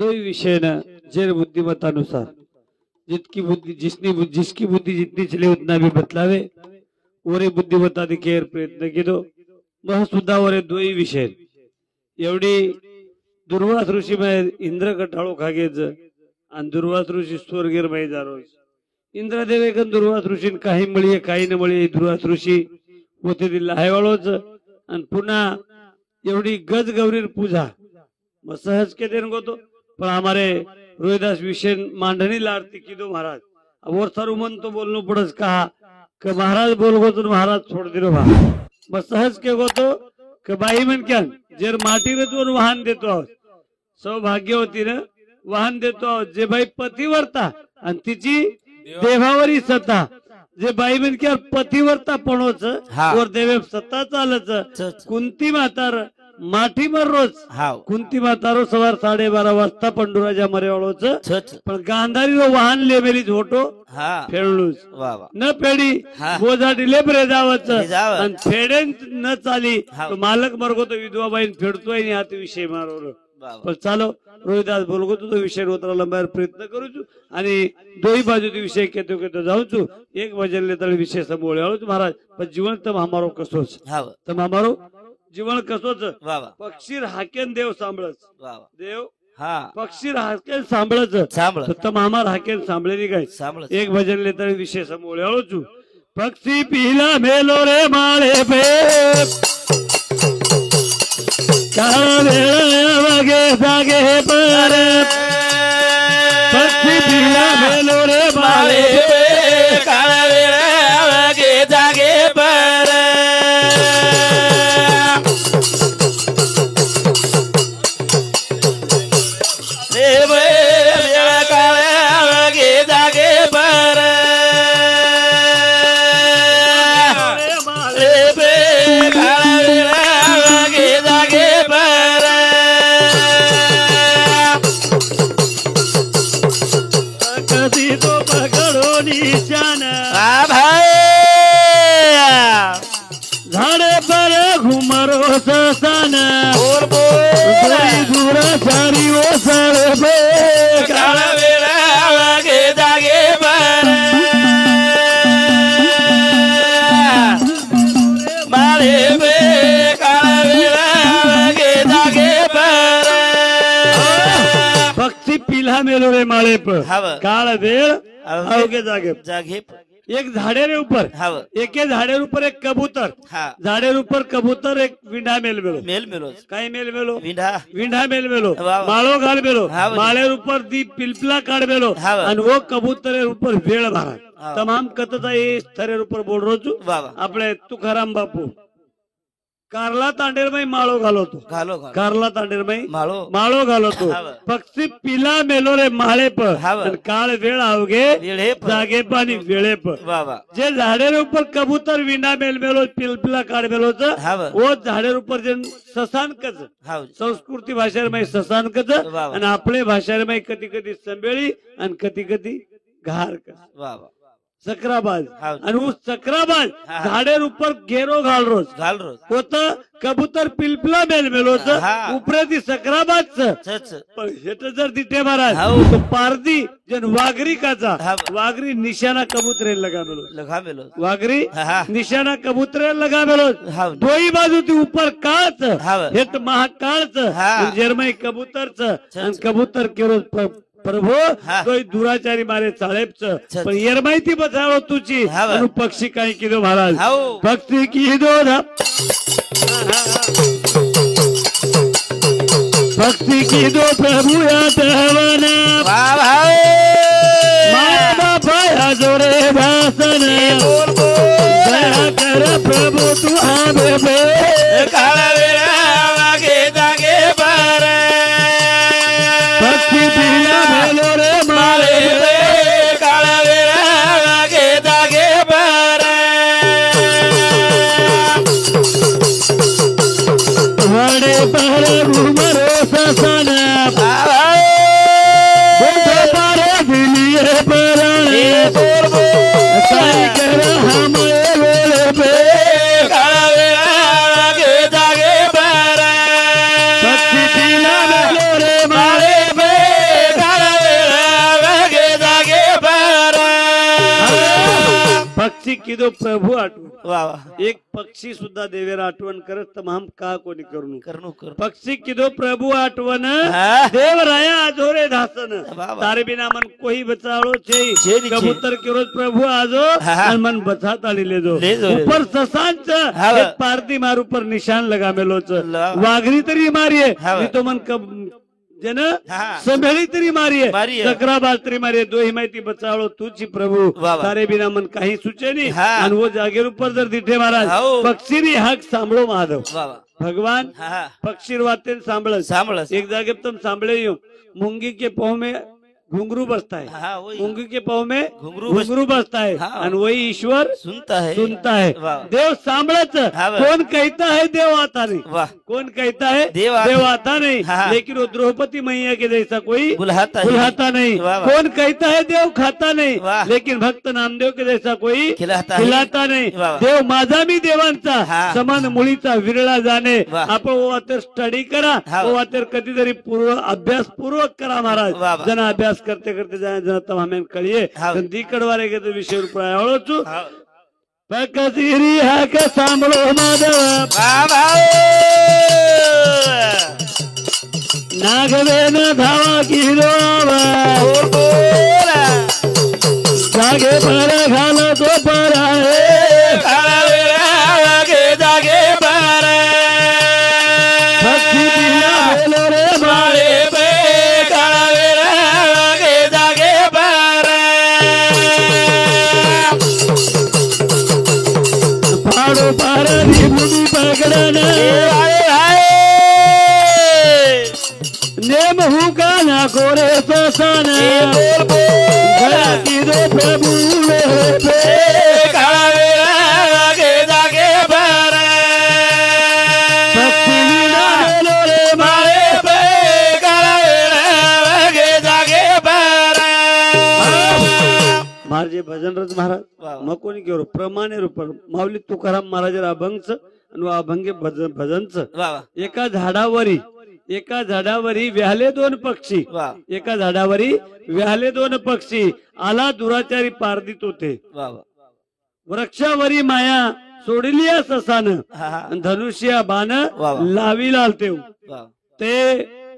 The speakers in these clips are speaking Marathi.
दो ही विषय न जेर बुद्धिमत्तानुसार जितकी बुद्धि जिसकी बुद्धि जितनी चले उतना भी बतलावे ओरे बुद्धिमत्ता दिखेर प्रयत्न किदो मह सुद्धा ओरे दो ही विषय एवढी दुर्वास ऋषी में इंद्र कटाळो खागेच आणि दुर्वास ऋषी स्वर्गीर मै जारोज इंद्रदेव एक दुर्वास ऋषी काही मळी काही न मळी दुर्वास ऋषी होते दिला हायवाळोच आणि पुन्हा एवढी गज गौरीर पूजा मग सहज के देन गोतो पण हमारे रोहिदास विषय मांडणी लाडती कीदो महाराज और सारू मन तो बोलनो पड़स कहा कि महाराज बोल गो तो महाराज छोड़ दिलो भा मग सहज के गोतो कि बाई मन क्या जेर माटी रे तो वाहन देतो आहोत सौभाग्यवती ने वाहन देतो आहोत जे बाई पतिवर्ता आणि तिची देवावरी सत्ता जे बाई म्हण की पतिवर्ता पणोच वर देवे सत्ता चालच कुंती म्हातार माठी मर रोज कुंती म्हातारो सवार 12:30 वाजता पंडुराजा मरेवाळोच पण गांधारी रो वाहन लेमेली झोटो फेळलूच न पेडी बोजाटी लेबरे जावच आणि फेडेन न चाली तो मालक मरगो तो विधवा बाईन फेडतोय नि हात विषय मारो पण चालो रोहिदास बोलगो तो विषय होता लंबार प्रयत्न करू छु आणि दोही बाजू विषय केतो केतो जाऊ छु एक वजनले तळ विषय समोळे आलो महाराज पण जीवन तम हमारो कसोच तम हमारो जीवन कसोच पक्षीर हाकेन देव सांभळच देव पक्षीर हाकेन सांभळच तम हमार हाकेन सांभळेनी काय एक वजनले तळ विषय समोळे आलो छु पक्षी पीला मेलो रे माळे पे काळे जागे पर पक्षी पीला मेलो रे माळे काळे जागे पर देव काळे जागे पर झाड़े पर घुमरो ससन दूर सारी वो सड़े पे काला वेला आगे जागे पर मारे पे काला वेला आगे जागे पर पक्षी पीला मेलो रे माळे पर काला वेल आगे जागे एक झाड़े ऊपर एक झाड़े ऊपर एक कबूतर झाड़े ऊपर कबूतर एक विंडा मेल मेलो काय मेल मेलो विंडा मेल मेलो माळो घाल मेलो माळे ऊपर दी पिलपिला काढ मेलो आणि वो कबूतर ऊपर वेळ भरा तमाम कथता ये स्थरे ऊपर बोल रोजू आपले तुकाराम बापू कारला तांडेर में माळो घालतो कारला तांडेर में माळो घालतो पक्षी पिला मेलो रे माळे पर काळ वेळ आवगे जागे पाणी वेळे पर जे झाडेर ऊपर कबूतर विंडा मेल मेलो पिलपिला काढ मेलो वो झाडेर ऊपर जे ससानकच संस्कृती भाषेर में ससानकच आणि आपले भाषेर में कधी कधी संबेळी आणि कधी कधी घार सकराबाज आणि वो सकराबाज झाडेर ऊपर घेरो घाल रोज होत कबूतर पिलपिला मेल मेलोच उपरे ती सकराबाज पण हेट जर तिथे महाराज तो पारदी जन वाघरी काचा वाघरी निशाना कबूतरे लगा मेलो वाघरी निशाना कबूतरे लगा मेलो दोही बाजू ती ऊपर काळच हेत महाकाळच जर्मई कबूतरच आणि कबूतर केरो प्रभो तो दुराचारी मारे चाळेपच पण येर माहिती बचावो तुझी पक्षी काही किलो महाराज पक्षी किदो पक्षी किदो प्रभु या देवाना माय बापा जोरे भासन दया कर प्रभु तू आवे बे काळा वेळा आगे जागे पर पक्षी पिला मेलो रे माळे काळा वेळा आगे जागे पर वडे पर घुमरो ससन पारे दिलिये पराणे काय कर हम वेळे पे काळा वेळा आगे जागे पर पक्षी पिला मेलो रे माळे काळे कीधो प्रभू आठवण वा वा एक पक्षी सुद्धा देवेर आठवण करत तमाम का कोणी करू करनु कर पक्षी कीधो प्रभु आठवण हाँ। देव राया आजोरे धासन वाह। तारे बिना मन कोई बचावो छे छे नी छे। कबूतर के रोज प्रभु आजो हाँ। और मन बचा ताली ले जो ले जो, ले ऊपर ससांच हाँ। एक पारदी मार ऊपर निशान लगा मेलो छ ला। वाघरी तरी मारिये हाँ। नहीं तो मन कब जन हाँ। संभेळी तरी मारिये मारिये। चक्राबाज तरी मारिये दो हिमायती बचावो तुझी प्रभु वाह, वाह। तारे बिना मन काही सुचे नहीं हाँ। आणि वो जागेर ऊपर जर दिठे महाराज हाओ। पक्षीनी हाक सांभळो महादेव वा वा भगवान हाँ पक्षी वाते सांभळ सांभळस एक जागे तुम सांभळे हो मूंगी के पाँव में घुंघरू बसता है हाँ वही मूंगी के पाँव में घुंघरू घुंघरू बसता है हाँ। और वही ईश्वर सुनता है सुनता है वाह। देव सांभळच हाँ, वाह। कौन कहता है देव आता नहीं वाह कौन कहता है देव आता नहीं हाँ। लेकिन वो द्रौपदी मैया के जैसा कोई बुलाता है बुलाता नहीं वाह, वाह। कौन कहता है देव खाता नहीं वाह। लेकिन भक्त नामदेव के जैसा कोई खिलाता है। खिलाता नहीं वाह, वाह। देव माझा मी देवांचा हाँ। समान मुळीचा विरळा जाणे वाह। आपण वो आता स्टडी करा हाँ। वो आता कधीतरी पूर्व अभ्यास पूर्वक करा महाराज वाह, वाह। जना अभ्यास करते करते जाए जना तमाम कळिये हाँ। दी कडवारे के तो विषय रुपये आवळो हाँ। पकसिरी हाक सांभळो माधव वा वा नागवेन धावा किरो बोल बोला जागे पर घालो तो पर आगे जागे पर भक्ति बिना बोलो रे मारे पे आगे जागे पर पाड़ो पार निबुदी पकड़न आए आए नेम हुका ना कोरे ससन बोल बोल गया की दो प्रभु मेरे पे आगे जागे पर भक्ति बिना बोलो रे मारे पे आगे जागे पर मारजे भजन रथ महाराज वाह। मकोनी केवळ प्रमाणे रूप माऊली तुकाराम महाराज अभंगच आणि अभंगे भजनच वाह वाह एका झाडावरी व्याले दोन पक्षी वाह एका झाडावरी व्याले दोन पक्षी आला दुराचारी पारदित होते वाह वाह वृक्षावरी माया सोडली ससान हा हा धनुष्या बाण वा वा. लावी लालते वाह ते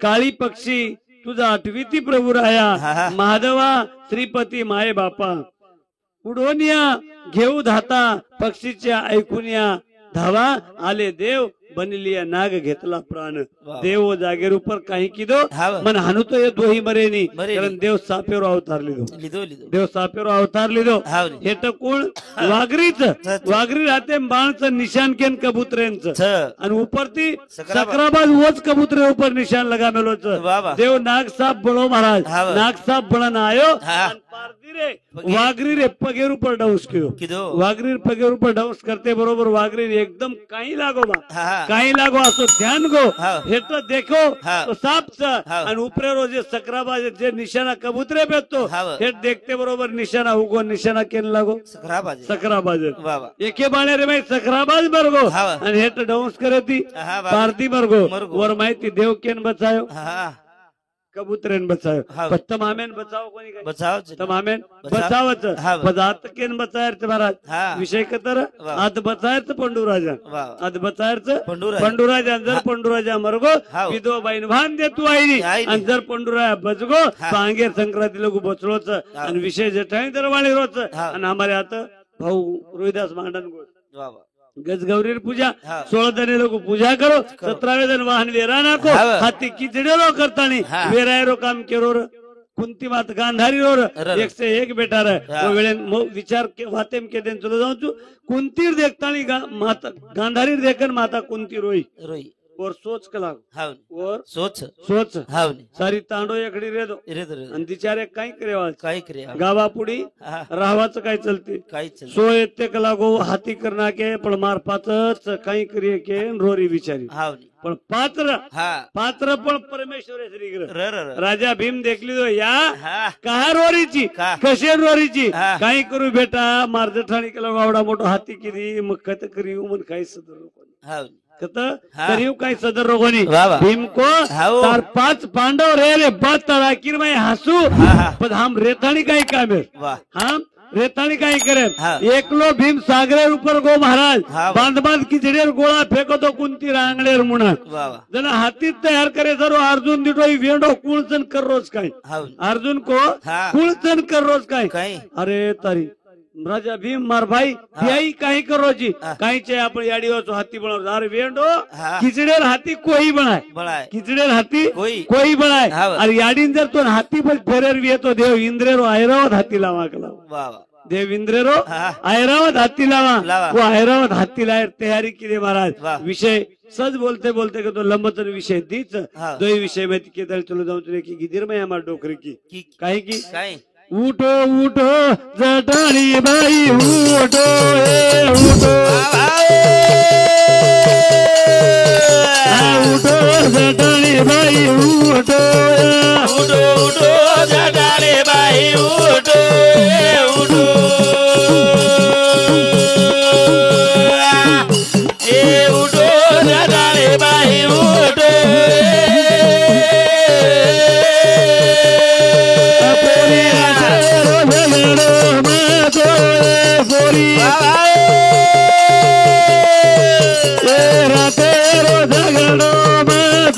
काळी पक्षी तुझा आठवीती प्रभू राया हा, हा. महादेवा श्रीपती माये बापा उडोनिया घेऊ धाता पक्षीच्या ऐकूनिया धावा आले देव बनिलिया नाग घेतला प्राण वा. देव जागेर ऊपर काही किदो हा वा. मन हानुतो ये दोही मरेनी मरेनी. कारण देव सापेवर अवतार लिदो लिदो लिदो देव सापेवर अवतार लिदो हाव हे तर कोण वाघरीच वाघरी राहते बाणचं निशान केन कबुतरेंच छ आणि उपरती सकराबाज. सकराबाज वोच कबूतरे ऊपर निशान लगा मेलोच वाह, वाह. देव नाग साप बळो महाराज हा, वाह. नाग साप बळन आयो हा. आणि पारदी रे वाघरी रे पगेर ऊपर डाउस कियो किदो वाघरी पगेर ऊपर डाउस करते बरोबर वाघरी एकदम काही लागो बा हा हा काही लागो असो ध्यान गो हा. हे तो देखो हा. तो सापच हा. आणि उपरे रोज सकराबाज जे निशाना कबूतरे भेटतो हा, वाह. हे देखते बरोबर निशाना उगो निशाना केन लागो सकराबाज सकराबाज वाह वाह एके बाणे रे माई सकराबाज बरगो हा, वाह. आणि हे तर डाउस करती हा, वाह. पारती बरगो मरगो. वर माहिती देव केन बचायो हा हा कबूतरेन बचायो हा. पण तमामेन बचाव कोणी काय बचाव तमामेन बचाव. बचावच हा. पदार्थ केन बचायचं महाराज हा. विषय कतर वाह. आत बचायचं पंडुराजा वाह आत बचायचं पंडुराजा. पंडुराजा जर पंडुराजा मरगो हा. विधो बाईन भान दे तू आईनी आईनी. आणि जर पंडुराया बचगो हा. तो अंगेर संक्रांती लोक बचलोच आणि विषय जठाई दरवाळी रोच हा. आणि हमारे आता भाऊ रोहिदास मांडन गोळ वाह वाह गजगौरी पूजा हा. 16 जने लोग पूजा करो 17 जन वाहन वेरा नाको हा. हाथी किचडेलो करतानी हा. वेरायरो काम केरो र. कुंती मात गांधारी रो र. र. 101 बेटा रे हा. वो वेळेन विचार के वातेम के दिन चलो जाऊं कुंतीर देखतानी माता गांधारी देखन माता कुंती रोई रोई और सोच कला हाव और सोच सोच हाव सारी तांडो एकडी रेदो रे रे आणि तिचारे काही करेवा काय करे गावा पुढी हा राहावाचं काय चलते काय चल सो येते कला गो हाती करना के पण मार पाचच काही करिये के रोरी विचारी हाव पण पात्र हा पात्र पण परमेश्वर श्रीग्रह र र र राजा भीम देखली तो या हा कहा रोरीची का? कशे रोरीची हा. काही करू बेटा मार जठाणी केला आवडा मोठा हाती केली मग कत करीव म्हण काही सदर रोकोनी हाव कत हा. करीव काही सदर रोकोनी वा वा. भीम को हाओ. तार 5 पांडव रे रे बात तड़ाकीर में हंसू हा, हा. पण हम रेताणी काही काम है वाह हम रेताणी काही हा. करेल एकलो भीम सागरेर ઉપર गो महाराज हा. बांध बांध खिचडीर गोळा फेको तो कुंती रांगडेर म्हणा वा वा जण हाती तयार करे सर अर्जुन दिटो वेंडो कुळचन कर रोज काय हाव अर्जुन को हा. कुळचन कर रोज काय काही अरे तारी राजा भीम मार भाई त्याही काही करो जी काही चे आपण याडीवर हाथी बनाव अरे वेंडो हा. खिचडेर हाथी कोई बनाय बळाय खिचडेर हाथी कोई. कोई बनाय हा. अरे याडीन जर तो हाथी पण फेरेर भी येतो देव इंद्रेरो ऐरावत हाथी लावा कला वा वा देव इंद्रेरो हा. ऐरावत हाथी लावा लावा. वो ऐरावत हाथी लायर तैयारी की महाराज वाह. विषय सच बोलते बोलते के तो लंबतन विषय दीच हा. दो ही विषय में के दल चलो जाऊं तुझे की गिदिर में हमार डोकरी की की काहे की काही उठो उठो जटाणी बाई उठो ए उठो उठो जटाणी बाई उठो उठो उठो जटाळे बाई उठो उठो ए उठो जटाळे बाई उठो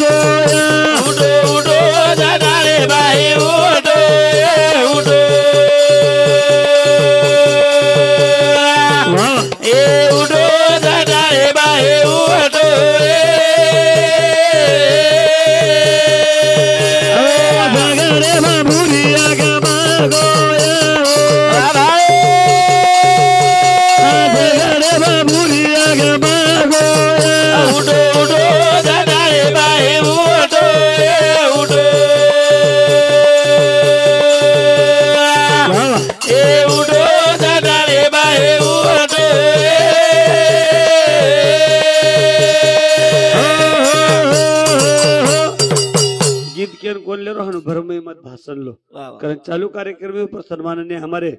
उठो उठो जटाळे बाई उठो उठो ए उठो जटाळे बाई उठो उठो उठो जटाळे बाई उठो उठो ए उठो जटाळे बाई उठो गीत के बोलले रहो भरमय मत भाषण लो वा वा कारण चालू कार्यक्रम में सन्माननीय हमारे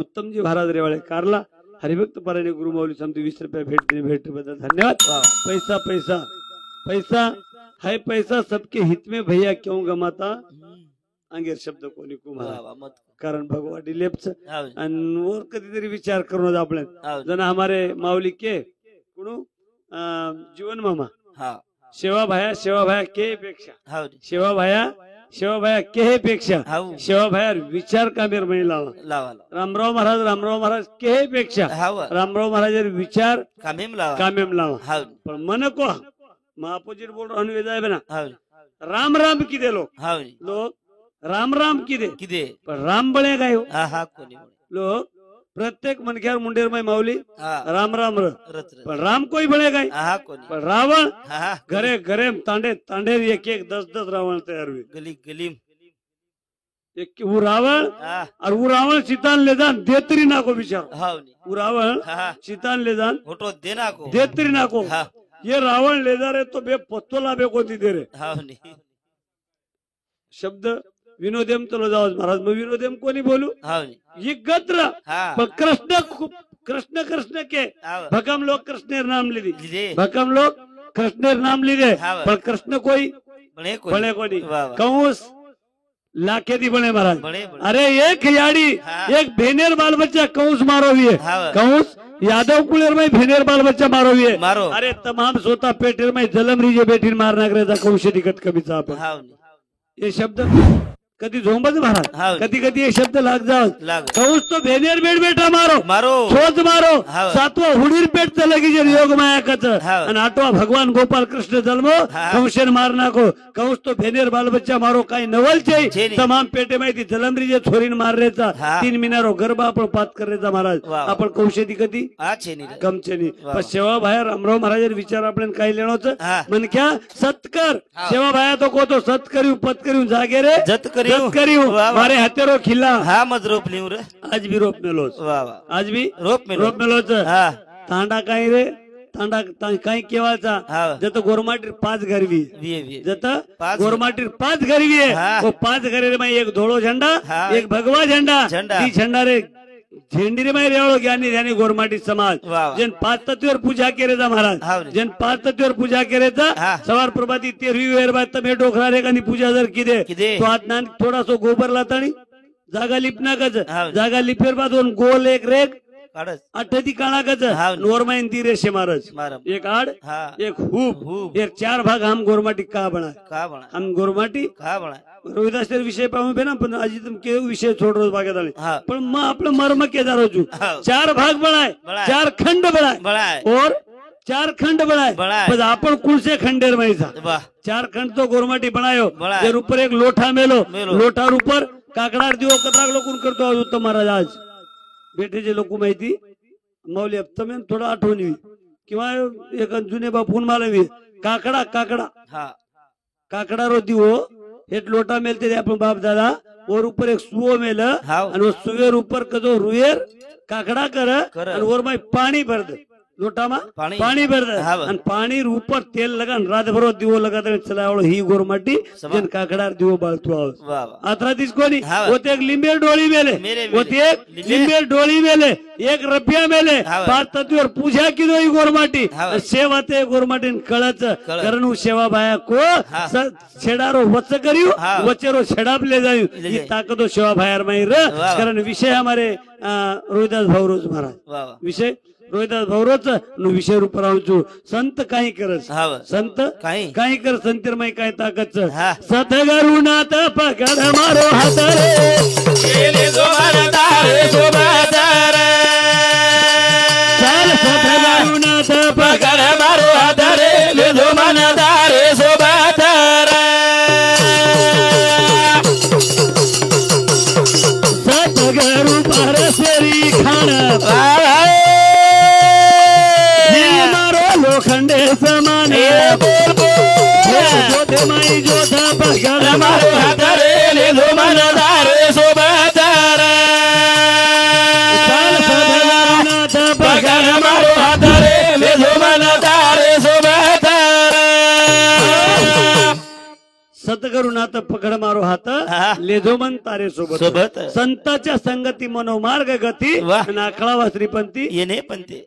उत्तम जी महाराज रेवाड़े कारला हरिभक्त पारायण गुरु मौली समती 20 रुपये भेट बदल धन्यवाद वाह। पैसा पैसा पैसा है पैसा सबके हित में भैया क्यों गमाता अंगेर शब्द कोणी वा कुमार वा मत कारण भगवा डिलेप्स हाव आणि वर कधीतरी विचार करून आपण हाव जण हमारे माऊली के कुणू जीवन मामा हा सेवा भाया के पेक्षा हाव सेवा भाया के पेक्षा हाव सेवा भाया विचार का मेर महिला लावा रामराव महाराज के पेक्षा हाव रामराव महाराज विचार कामेम लावा कामेम लावा हाव पण मन को महापोजिट बोल रहा हूँ जाए ना हाव राम राम की दे लोग हाव राम राम की दे किदे पण राम बळे काय हो हा हा कोणी लोग प्रत्येक मनख्यार मुंडेर में माऊली हा राम राम र रत रत पण राम कोई बळे काय हा कोणी पण रावण हा हा घरे घरे तांडे एक एक 10 रावण तैयार हुए गली गलीम एक वो रावण हा और वो रावण सीतान ले जान देतरी ना को विचार हाव वो रावण हा हा सीतान ले जान फोटो देना को देतरी ना को हा ये रावण ले जा रहे तो बे पत्तो लाभे को दे रे हाव नी शब्द विनोदेम चलो जाओ महाराज मैं विनोदेम को नहीं बोलू हाव नी ये गत्र हा पण कृष्ण कृष्ण के हाव भगम लोग कृष्णेर नाम ली लिदे भगम लोग कृष्णेर नाम ली दे हाँ। पर कृष्ण कोई बणे को बड़े को नहीं वाह वाह कंस लाखे दी बने महाराज बणे बणे अरे एक याड़ी हाँ। एक भेनेर बाल बच्चा कंस मारो भी है हाँ। कंस यादव कुलेर में भेनेर बाल बच्चा मारो भी है मारो अरे तमाम सोता पेटेर में जलम रीजे बेटीन मारना करे कंस दिक्कत कमी चाप हाव नी ये शब्द कधी झोंबच महाराज हाव कधी कधी ये शब्द लाग जाओ लाग कंस तो भेनेर बेट बेटा मारो मारो सोच मारो हाँ। सातवा हुडीर पेट चलेगी जर योग माया कच हाँ। आणि आठवा भगवान गोपाल कृष्ण जन्मो हाँ। कंसेन मारना को कंस तो भेनेर बाल बच्चा मारो काही नवल छे चाहिए नहीं। तमाम पेटे माहिती जलमरी जे छोरीन माररेचा हाँ। 3 मिनारो गरबा आपण पात करायचा महाराज वाह। आपण कौशेदी कधी आ छे नी रे कमचेनी वाह। पण सेवा भाया रामराव महाराज विचार आपण काही लेणोच हाँ। मन क्या सत्कर हाँ। सेवा भाया तो को तो सत करियो पत करियो जागे रे जत करियो जत करियो वाह, वाह। मारे हतेरो खिल्ला हा मज रोप लिऊ रे आज भी रोप मेलोच वाह वाह आज भी रोप में रोप मेलोच हा तांडा काही रे तांडा काही केवाचा हा जत गोरमाटीर 5 गरवी वी जत पाच- गोरमाटीर 5 गरवी है हाँ। वो 5 गरे में एक धोळो झंडा हाँ। एक भगवा झंडा झंडा। ती झंडा रे झेंडी रे में रेवळो ज्ञानी ध्यानी गोरमाटी समाज वाह, वाह। जन 5 तत्वर पूजा केरेचा महाराज हाँ रे। जन 5 तत्वर पूजा केरेचा हाँ। सवार प्रभाती 13वी वेर बाद तमे डोखरा रे कानी पूजा जर किदे किदे? तो आत नान थोड़ा सो गोबर लातानी जागा लिपना गज हाव. जागा लिपेर बाद दोन गोल एक रेग काढच 8 काळा गज हाव. नोरमाइन ती रेशे मारज मारम एक आड़ हा एक हुब हुब. एक 4 भाग हम गोरमाटी का बना का बना हम गोरमाटी का बना रोहिदास विषय पाहून बे ना पण अजी तुम के विषय छोड़ रोज बागेत आले हा पण मग आपलं मर्म केदार हो हाव. 4 भाग बनाए बनाए. 4 खंड बनाए बळाय और 4 खंड बनाए बनाए. बस आपण कुल से खंडेर में था वाह 4 खंड तो गोरमाटी बनायो बनाए. जर ऊपर एक लोठा मेलो मेलो. लोटार ऊपर काकडार दिवो कतराक लोकून करतो आज उत्तम महाराज आज बेटेचे लोक माहिती मौली हप्ता थोडा आठवणी किंवा एक जुने बापून मालावी काकडा काकडा हा काकडा रो दिवो हेट लोटा मेलते आपण बाप दादा और ऊपर एक सुओ मेल हाव. आणि वो सुवेर ऊपर कदो रुएर काकडा कर कर. आणि वर माय पाणी भर दे लोटा मा पाणी. पाणी भर दे हाव. आणि पाणी ऊपर तेल लगा रात भरो दिवो लगा चलावळ ही गोरमाटी सबा. जन काकडार दिवो बाळतो आव वाह वाह आत्रा दिसकोनी हाव. होते एक लिंबेर डोळी मेले मेले, होते एक लिंबे. लिंबेर डोळी मेले एक रब्या मेले हाव. पाच तत्वर पूजा की ही गोरमाटी हाव. सेवा ते गोरमाटीन कळच कळच. करणू सेवा बाया को हा. छेडारो वच करियो हाव. वचेरो छेडाप ले जायू ले ही जाई. ताकतो सेवा बाहेर माहीर वाह. कारण विषय हमारे रोहिदास भाऊरोज महाराज वाह वाह विषय रोहिदास भाऊरोज नु विषय रूप राहू संत काही करस हाव. संत काही काही कर संतीरमय काय ताकद हा. सतगरुणात पकड मारो हात रे केले जोमानदार सोबदार चाल सतगरुणात पगार मारो आधारे ले जोमानदार सोबदार सतगरु पारसरी खान मारो लोखंडे समान जोते माई जोता पकड मारो आधारे ले जोमानदार सोबदार चाल सतगरुणात पगार पकड मारो आधारे ले जोमानदार सोबदार सतगरुणात पकड मारो हात हा. लेझो मन तारे सोबत सोबत. संताच्या संगती मनोमार्ग गती वाह. नाकळावा श्रीपंथी येणे पण ते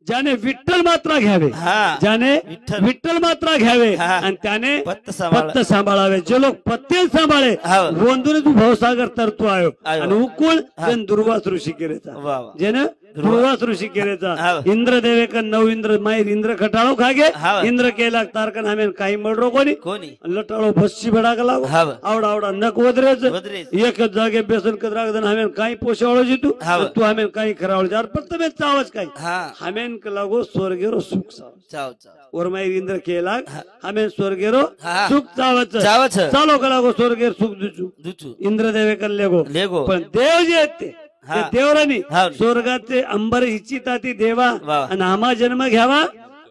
ज्याने विठ्ठल मात्रा घ्यावे हा ज्याने विठ्ठल. विठ्ठल मात्रा घ्यावे हा. आणि त्याने पत्त सांभाळ. पत्त सांभाळावे जे लोक पत्ते सांभाळे हाव. गोंधून तू भवसागर तरतो आयो आयो. आणि उकुळ हा. जन दुर्वास ऋषी केरेचा वा वा जेन दुर्वास ऋषी केरेचा हाव. इंद्र देवेकन नव इंद्र माहीर इंद्र खटाळो खागे हाव. इंद्र केला तारकन हमें काही मळरो कोणी कोणी लटाळो भस्सी भडाक लागो हाव. आवडा आवडा नक वदरेच वदरेच. एकच जागे बेसन कद रागदन हमें काही पोशावळो जितू हाव. तू हमें काही खरावळ जार पण तमे चावच काही हा हमें लागो स्वर्गेरो सुख साव चाव चाव और माहीर इंद्र केला हमें स्वर्गेरो हा. सुख चावच चावच चालो का लागो स्वर्गेर सुख दुचू दुचू इंद्र देवे कर लेगो लेगो पण देव जे आहेत ते हा. देवरानी हाव. स्वर्गाचे अंबर इच्छिता ती देवा वा. आणि आम्हा जन्म घ्यावा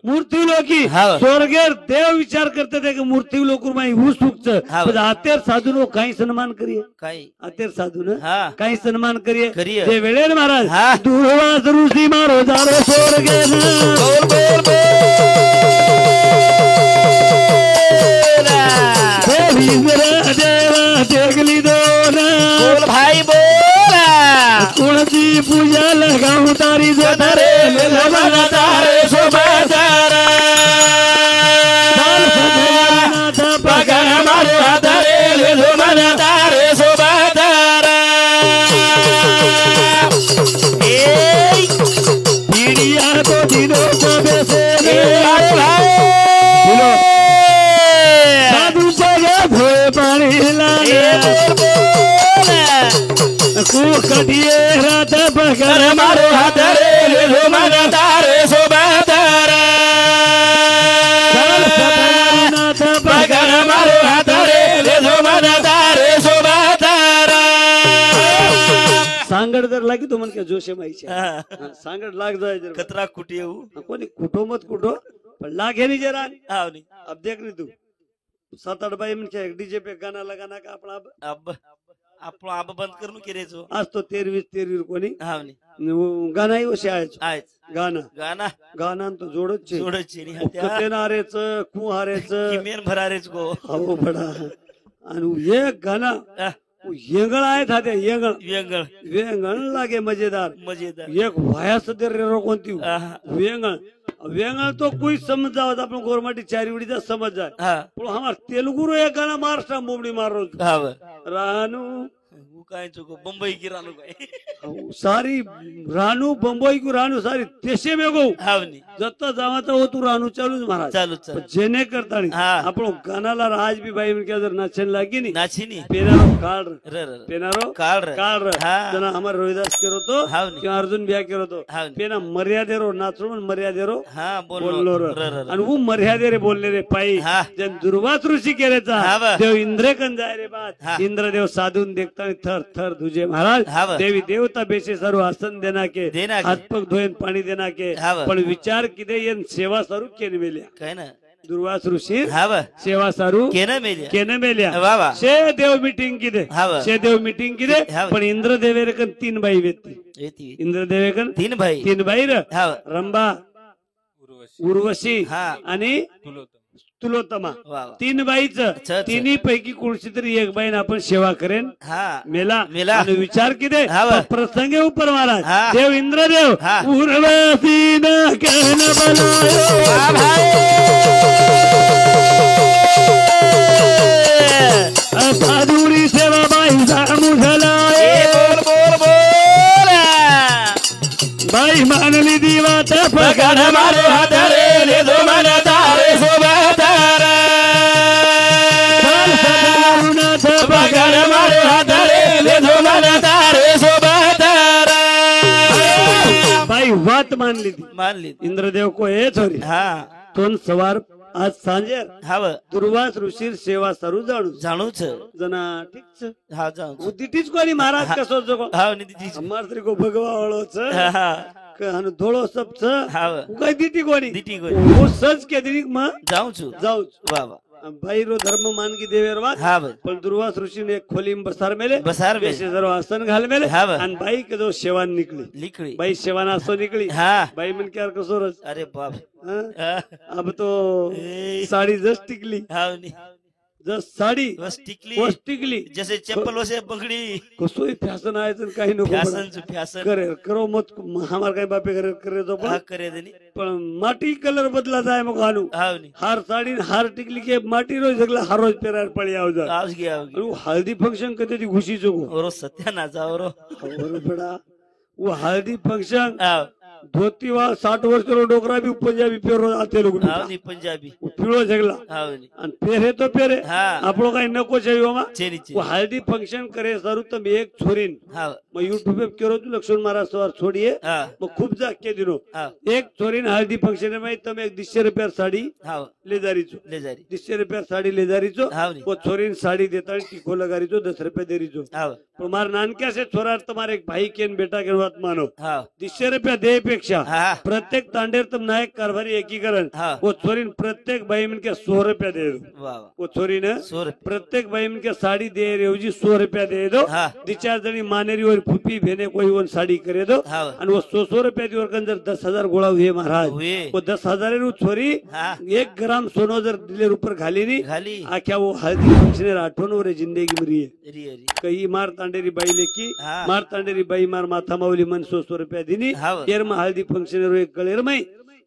मूर्ती लोकी हाव. स्वर्गेर देव विचार करते ते की मूर्ती लोक हू सुखच हाव. पण आतेर साधून काही सन्मान करिये काही आतेर साधून हा काही सन्मान करिये करिये. ते वेळेर महाराज हा. दुर्वास ऋषी मारो जारो स्वर्गेर बोल बोल बोल देवा देखली दोन बोल भाई बोल कोणती पूजा लगाऊ तारी रे जोमानदार सोबदार पगार मारो आधारे ले जोमानदार सोबदार ए पिढिया तो दिनो बेसे साधू जगे भोय पाणी लागे कटिये रात पगार मारो आधारे ले जोमानदार सोबदार पगार मारो आधारे ले जोमानदार सोबदार सांगड जर लागी तो म्हणजे जोशे माहिती सांगड लाग जाय जर कतरा कुटी येऊ कोणी कुठो मत कुठो पण लागे नहीं जरा हाव नी अब देख नहीं तू 7-8 बाई म्हणजे डीजे पे गाना लगाना का अपना अब आपण आब बंद करून केरेचो आज तो 23 कोणी हाव नी गाना ही वसे आहेच आहेच गाना गाना गाना तो जोडच छे जोडची नी हत्या कतेनारेच कुहारेच किमेन भरारेच गो हो बडा आणि ये गाना येंगळ आहे था ते येंगळ व्यंगळ वेंगळ लागे मजेदार मजेदार एक वाया सदर रेरो कोणती आहा. वेंगळ वेंगळ तो कोई समझ जावत आपण गोरमाटी चारीवडीचा समझ जाय हा पण हमार तेलुगु रो एक गाना महाराष्ट्र मोबडी मारो हाव रानू काय चुको बंबई की रानू काय सारी रानू बंबई को रानू सारी देशे में गो हावनी जत्ता जावाता हो तू रानू चालू महाराज चालू पण चालू जेने करता हा. આપણો ગાનાલા રાજ બી ભાઈ મને કે જર નાચન લાગી ની नाचिनी પેનારો કાળ र र પેનારો काळ र કાળ हा. જના અમાર રોહિદાસ કેરો તો હાવની. કે અર્જુન ब्या केरो तो हावनी. પેના મર્યાદેરો નાચરો મર્યાદેરો हा बोललो बोललो र र र आणि वो मर्यादेरे बोलले रे पायी हा. जन दुर्वास ऋषी केलेचा हा बा. देव इंद्र कन जाय रे बात हा. इंद्रदेव साधून देखता थर थर तुझे महाराज हा बा. देवी देवता बेसे सर्व आसन देना के देना के. हात पग धोयन पाणी देना के हा बा. पण विचार किदे यन सेवा सारू केन मेल्या काय ना दुर्वास ऋषी हा बा सेवा सारू केना मेल्या केन मेल्या वा वा शे देव मीटिंग किदे हा बा. शे देव मीटिंग किदे हा बा. पण इंद्रदेवेरे कन तीन बाई वेती येती इंद्रदेवे कन तीन भाई तीन बाई र हा बा. रंबा उर्वशी हा आणि तुलोत्तमा वा वा. तीन बाईचं अच्छा. तिन्ही पैकी कोणची तरी एक बाईन आपण सेवा करेन हा मेला मेला. आणि विचार किती हा बा. प्रसंगे उपर महाराज हा. देव इंद्रदेव हा. उर्वशी न कहन बनायो वा भाई साधुरी सेवा बाई सामुझलाय बोल बोल बोल बाई मानली दिवात पकड मारे हातरे ले दो मन तारे सोबतार पकड मारे हातरे ले दो मन तारे सोबतार बाई वात मानली ती मानली इंद्रदेव को हे छोरी हा तोन सवार आज सांजे हाव दुर्वास ऋषी सेवा सारू जाणू जाणूच जना ठीक છે हा जाणूच ઉદીટીજ કોની મહારાજ કસો છો કો हाव निधी અમાર તરી કો ભગવા વાળો છે हा કે આનો ધોળો સબ છે हाव હું કઈ દીટી કોની દીટી કોની. હું સજ કે દીક માં जाऊच જાઉં वा वा ભાઈ રો ધર્મ માનગી દેવેર વાત हा भाई પણ दुर्वास ऋषी ने एक खोली में बसार मेले बसार मेले. बेसे जरो आसन घाल मेले हा बा. आणि बाई के जो सेवान निकली लिखड़ी बाई सेवान आसो निकली हा बाई मन क्या कसो रस अरे बाप हाँ? हा. अब तो ए. साड़ी जस्ट टिकली हाव नी जस्ट साड़ी बस टिकली वस टिकली जैसे चप्पल वैसे बंगड़ी कसोई फॅशन आहे तर काही नको फॅशन फॅशन करे करो मत हमार काही बापे करे करे तो हा पण करे देनी पण माटी कलर बदला जाय मग आलू हाव नी हार साडी न हार टिकली के माटी रोज जगला हर रोज पेरार पड़ी आव जा आवज गया आवज आणि वो हल्दी फंक्शन कधी ती घुशी चोको ओरो सत्यानाश ओरो खबर पड़ा वो हल्दी फंक्शन हाव धोती वा 60 वर्ष रो डोकरा भी पंजाबी पेरो आते लोग हाव नी पंजाबी पिळो जगला हाव नी आणि पेरे तो पेरे हा આપણો કઈ નકો છે એવામાં चेरी वो हल्दी फंक्शन करे सारू તમે एक छोरीन हाव मग युट्यूब पे केरो तू लक्ष्मण महाराज सवार छोड़िए हा मग खूप जा के दिनो हाव एक छोरीन हल्दी फंक्शन में તમે एक 200 रुपया साड़ी हाव ले जारी छो ले जारी 200 रुपया साड़ी ले जारी छो हाव नी वो छोरीन साड़ी देता टीको लगारी छो 10 रुपया देरी छो हाव पण मार नानक्या से छोरा तुम्हारे एक भाई के बेटा के बात मानो हाव 200 रुपया दे पेक्षा हा प्रत्येक तांडेर तुम नायक कारभारी एकीकरण हा वो छोरीन प्रत्येक बाई मन के 100 रुपया दे दो वा वा वो छोरीन सोर प्रत्येक बाई मन के साड़ी दे रही 100 रुपया दे दो हा 2-4 जणी मानेरी और फुफी भेने कोई वन साड़ी करे दो हाव आणि वो 100 रुपया दी और जर 10,000 गोळा हुए महाराज हुए वो 10,000 रू छोरी हा 1 ग्राम सोनो जर दिले ऊपर घाली नी घाली आख्या वो हल्दी फंक्शन आठवण रे जिंदगी में रही री री कई मार तांडेरी बाई लेकी हा मार तांडेरी बाई मार माथा माऊली मन 100 रुपया दिनी हाव येर में हल्दी फंक्शन रो एक गळेर में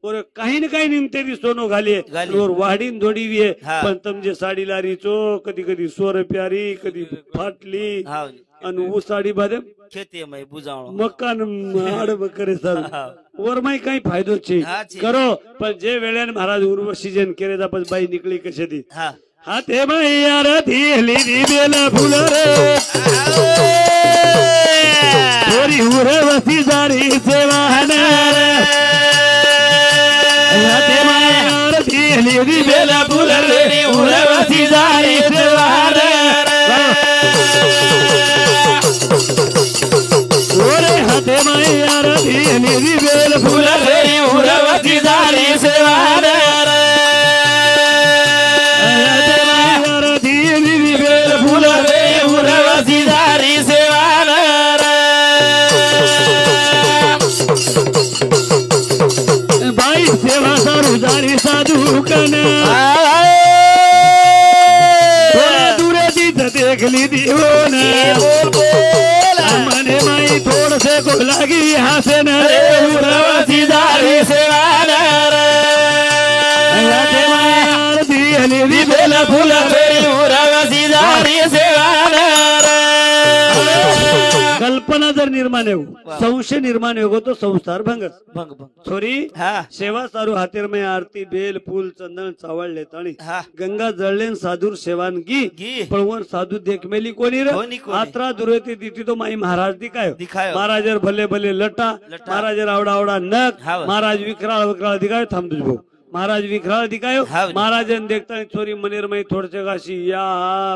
और काही न काही निमते री सोनो घालिये घाली. और वाढीन दोडी वी हा. पण तुमचे साडी लारी चो कधी कधी 100 रुपया री कधी फाटली हाव आणि वो साडी बादे खेती मै बुजावणो मकान आडब करे सर हाव वर माही काही फायदो छे हा छे. करो पण जे वेळेन महाराज उर्वशी जन केरे दा पण बाई निकली कशे ती हा हाते माई यार दिली दी बेला फुल रे थोरी उर्वशी जारी सेवाहनार हाते माई यार दिली दी बेला फुल रे उर्वशी जारी सेवाहनार ओरे हाते माई यार दिली दी बेला फुल रे उर्वशी जारी सेवाहनार बाई सेवा सारू जारी साधू कन दूरे दीत देखली दीवन मने माई थोड़ से को लगी हसे न रे उर्वशी जारी सेवान दिली दी बेला फूल रे उर्वशी जारी सेवान संसार निर्माण हो संशय निर्माण हो तो संसार भंगस भंग भंग छोरी हा सेवा सारू हातेर में आरती बेल फूल चंदन चावळ लेताणी हा गंगा जळलेन साधूर सेवानगी गी पळवण साधू देखमेली कोणी रे कोणी कोणी. आत्रा दुरेती दिती तो माई महाराज दिखायो दिखायो. महाराजर भले भले लटा लटा. महाराजर आवडा आवडा नख हाव. महाराज विकराळ विकराळ दिखायो थांब तुझ भाऊ महाराज विकराळ दिखायो हाव. महाराजन देखता छोरी मनेर मई थोडसे गाशी या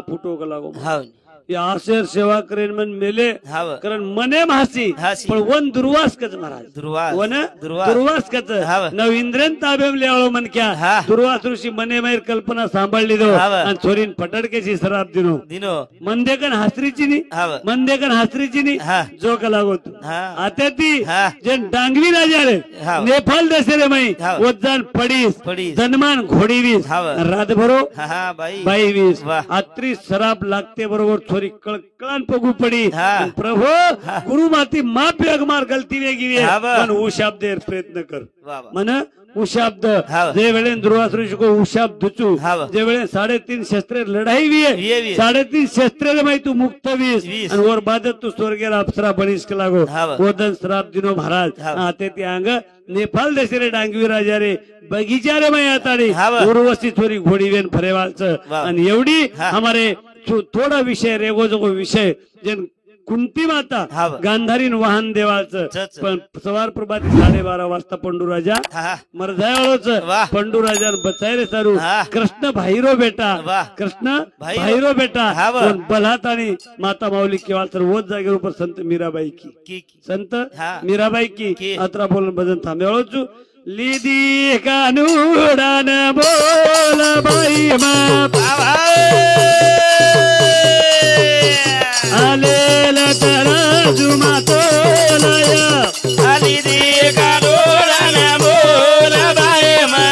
फुटो का लागो हाव या आशेर सेवा करेन मन मेले हाव कारण मने मासी हासी. पण वन दुर्वास कच महाराज दुर्वास वन दुर्वास दुर्वास कच हाव. नवींद्रन ताबेम लेवळो मन क्या हा. दुर्वास ऋषी मने माहीर कल्पना सांभाळली दो हाव. आणि छोरीन फटडकेची सराप दिनो दिनो मंदेकन हासरीची नी हाव मंदेकन हासरीची नी हा जो कला गोत हा आता ती हा. जे डांगवी राजा रे हाव. नेपाल देशे रे माई हाव. वजान पडीस पडीस. धनमान घोडी वीस हाव. रात भरो हा हा बाई बाई वीस वाह. आत्री सराप लागते बरोबर छोरी कळकळान पगू पडी हा. प्रभू गुरु माती माप अगमार गलती वेगळी हा बा. पण उशाब्देर प्रयत्न कर वा वा मन उशाब्द हाव. जे वेळे दुर्वास को उशाब्द दुचू हाव. जे वेळे 3.5 शस्त्रे लढाई विये विये. 3.5 शस्त्रे माही तू मुक्त वीस वीस. आणि वर बादत तू स्वर्गेर अप्सरा बनीस का लागो हाव. वदन श्राप दिनो महाराज हाव. आते ते अंग नेपाल देशे रे डांगवी राजा रे बगीचा रे माही आताडी हाव. उर्वशी छोरी घोडीवेन फरेवालच वाह. आणि एवढी हा. हमारे थोडा विषय रेगो जोगो विषय जन कुंती माता हाव. गांधारीन वाहन देवाचं चच. पण सवार प्रभाती 12:30 वाजता पंडूराजा हा हा मरझायाळोच वाह. पंडूराजा बचायरे सारू हा. कृष्ण भाईरो बेटा वाह. कृष्ण भाईरो. भाईरो बेटा हाव. पण बल्हात आणि माता माऊली केवाळ तर वोच जागेवर उपर संत मीराबाई की की संत हा. मीराबाई की की. अत्रा बोलून भजन थांबेळोचू लिदी कानूडान बोल बाई बाप आलेल तराजू मातोलया आली दे कानोळा ना बोल बाय मा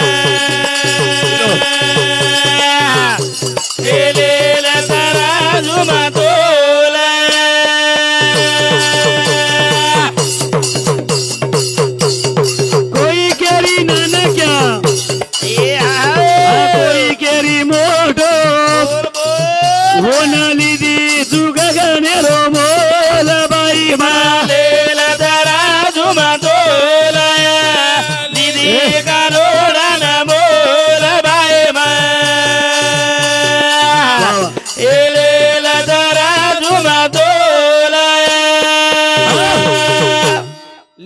एलेला तराजू मातोला कोई केरी नानक्या ए कोई केरी मोठो होनाली दी सुगगनेरो मोल बाई मा आलेला तराजू मातोला दीदी कानोळा ना बोल बाय मा एलेला तराजू मातोला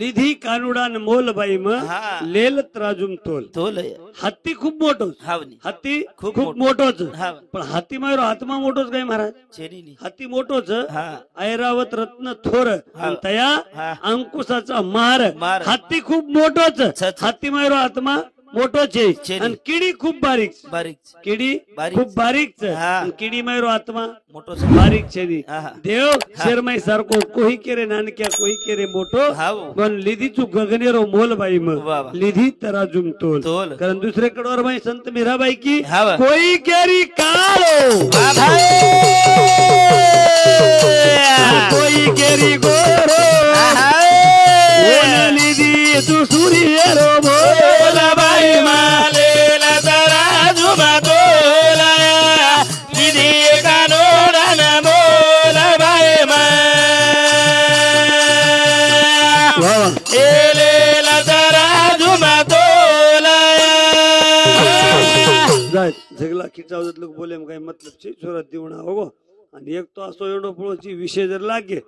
लिधी कानुडान मोल बाई म हा. लेल त्राजूम तोल तोल हत्ती खूप मोठोच हावनी हत्ती खूप खूप मोठोच हाव पण हाती मारो आत्मा मोठोच काय महाराज चेरीनी हाती मोठोच हा ऐरावत रत्न थोर आणि तया हा. अंकुशाचा मार मार. हत्ती खूप मोठोच छछ. हाती मारो आत्मा मोठोच आहे चेरी. आणि किडी खूप बारीक बारीक किडी बारीक. खूप बारीक हा. किडी मारो आत्मा मोठो बारीक छेदी हा, हा. देव शेरमाई सारखो कोही केरे नानक्या कोही केरे मोठो हाव पण लिधी चू गगनेरो मोल बाई वा वा. मग लिधी तराजूम तोल तोल कारण दुसरे कडवर बाई संत मीराबाई की हाव. कोई केरी काळो वा भाई कोई केरी गोरो ओन लिधी तू सूर्यरो मोल बाई मालेला तराजू मातोला दीदी कानोळा ना बोल बाई मा वा वा. एलेला तराजू मातोला जाय झगला खिचावत लोक बोले मग काही मतलब छे छोरा देवणा होगो आणि एक तो असो एवढो पळोची विषय जर लागे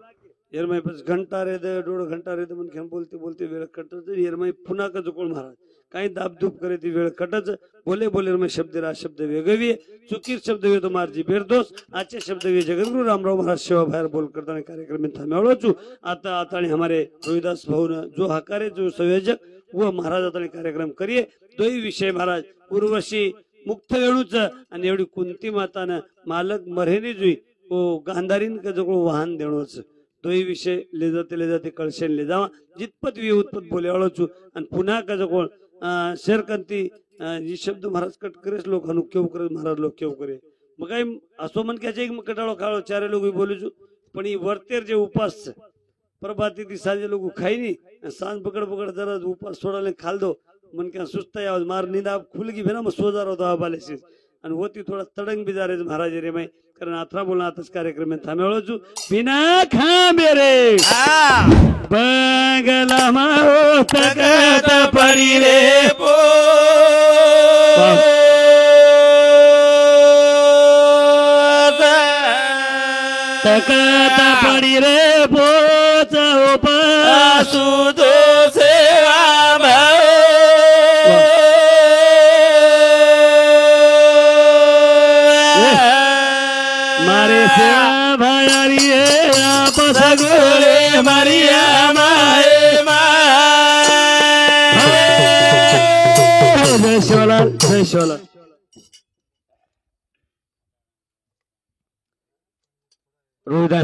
येरमाई बस घंटा रे दे 1.5 घंटा रे दे मन घेऊन बोलते बोलते वेळ कटच येरमाई पुन्हा का जुकोळ महाराज काही दाबदूब करे ती वेळ कटच बोले बोले रमाई शब्द रा शब्द वेगवी चुकीर शब्द वे तो मारजी बेरदोस आजचे शब्द वे जगद्गुरु रामराव महाराज सेवा बाहेर बोल करताना कार्यक्रम में थांबवलो छु आता आता हमारे रोहिदास भाऊ जो हकारे जो संयोजक वो महाराज आता कार्यक्रम करिए दोही विषय महाराज उर्वशी मुक्त वेणूच आणि एवढी कुंती मातानं मालक मरेने जुई ओ गांधारीन का जो वाहन देणोच दोही विषय ले जाते कळशेन ले जावा जितपत वी उत्पत बोले छु आणि पुन्हा का जो शेरकंती जी शब्द महाराज कट करेस लोक हनु केव करे महाराज लोक केव करे मग काय असो मन क्याचे मग कटाळो खाळो चारे लोक बोलू छु पण ही वरतेर जे उपास प्रभाती ती साजे लोक खाई नहीं सांज पकड़ पकड़ जरा उपास सोडाले खाल दो मन क्या सुस्ता आवाज मार नींद आप खुल गई ना मग सोजार होता बालेसी आणि होती थोडा तडंग बिजारे महाराज रे माई कारण 18 बोलना आताच कार्यक्रम में थांबवलो छु बिना खांबे रे बंगला माओ तकत परी रे पो तकत परी रे पोच आसु दो सेवा मारे सेवा भयारी आप सगुरे मरिया माए जय शिवलाल जय शिवलाल रोहिदास